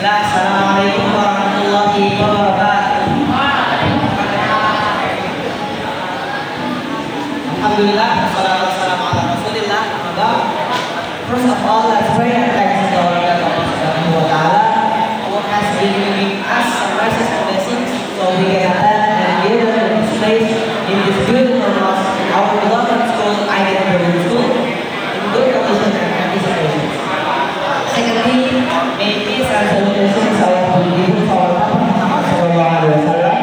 Bismillah, Assalamualaikum warahmatullahi wabarakatuh. Alhamdulillah, wassalatu wassalamu ala Rasulillah. First of all, let's pray and thanks to our God Subhanahu wa Ta'ala who has been giving us some mercies and blessings so we can attend and gather in this place in this beautiful mosque, our beloved school, Aiden Boarding School, in good condition and anticipation. Secondly, may peace and salutations of the Prophet Muhammad sallallahu alaihi wasallam,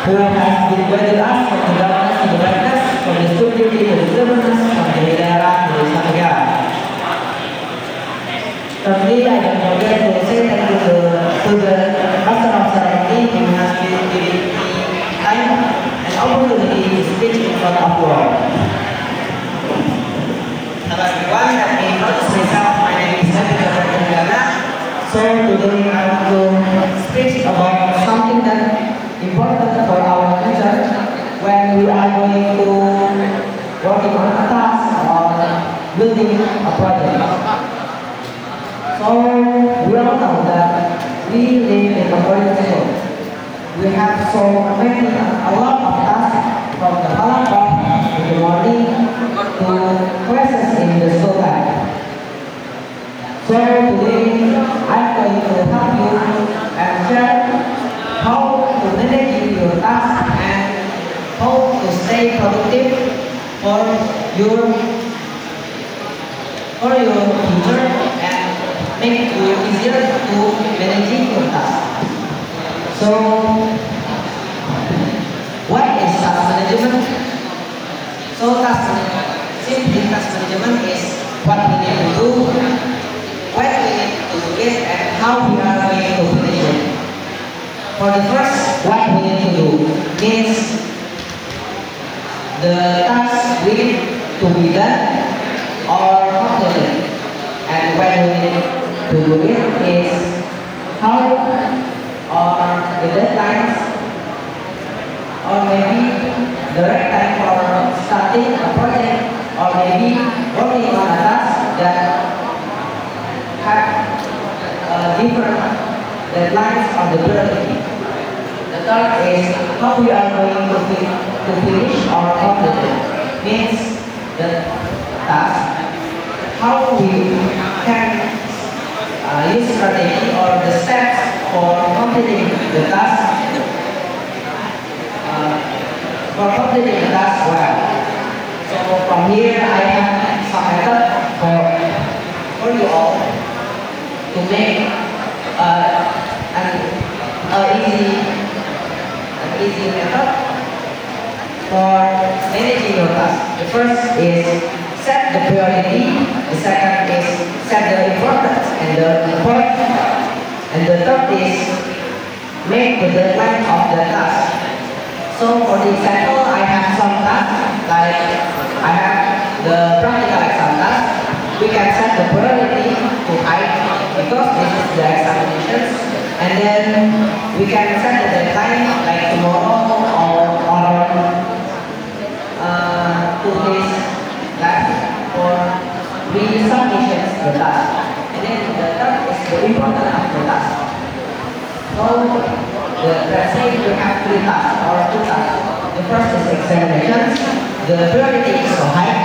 who has been guiding us from the darkness to the brightness, from the stupidity to the cleverness, from the hidayah to the sangha. Thirdly, I don't forget to say thank you to the master of ceremony who has been giving me time and opportunity to speak in front of you all. Hello everyone, let me introduce myself. My name is Nabi Jabbar. So today I want to speak about something that important for our future when we are going to working on a task or building a project. So we all know that we live in a very world. We have so many, a lot of tasks from the alarm in the morning to classes in the school life. So today I'm going to help you and share how to manage your tasks and how to stay productive for your future and make it easier to manage your tasks. So, what is task management? So, simply task management is what we need to do, when we need to do it, and how we are going to finish it. For the first, what we need to do means the task we need to be done or completed, and when we need to do it is how or the deadlines or maybe the right time for starting a project or maybe working on a task that have different deadlines or the priority. The third is how we are going to finish or complete it. Means the task, how we can use strategy or the steps for completing the task well. So from here I have some method for you all to make an easy method for managing your task. The first is set the priority, the second is set the importance, and the third is make the deadline of the task. So for the example, I have some tasks, like I have the practical exam task. We can set the priority to high because this is the examinations, and then we can set the deadline like tomorrow or 2 days left for resubmissions the task. And then the third is the importance of the task. So let's say we have 3 tasks or 2 tasks. The first is examinations, the priority is so high,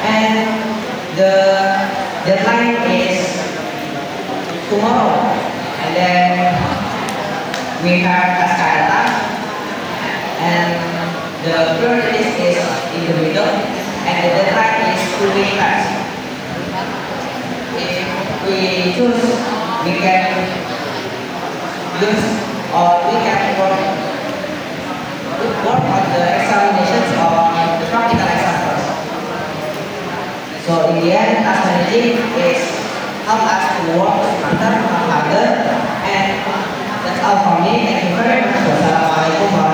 and the deadline is tomorrow. And then we have Askara, and the priority is in the middle, and the deadline is 2 weeks past. If we choose, we can use or we can work on the examinations or the practical exam first. So in the end, task managing is help us to work smarter, not harder, and that's all from me. Thank you very much. Wassalamualaikum warahmatullahi wabarakatuh.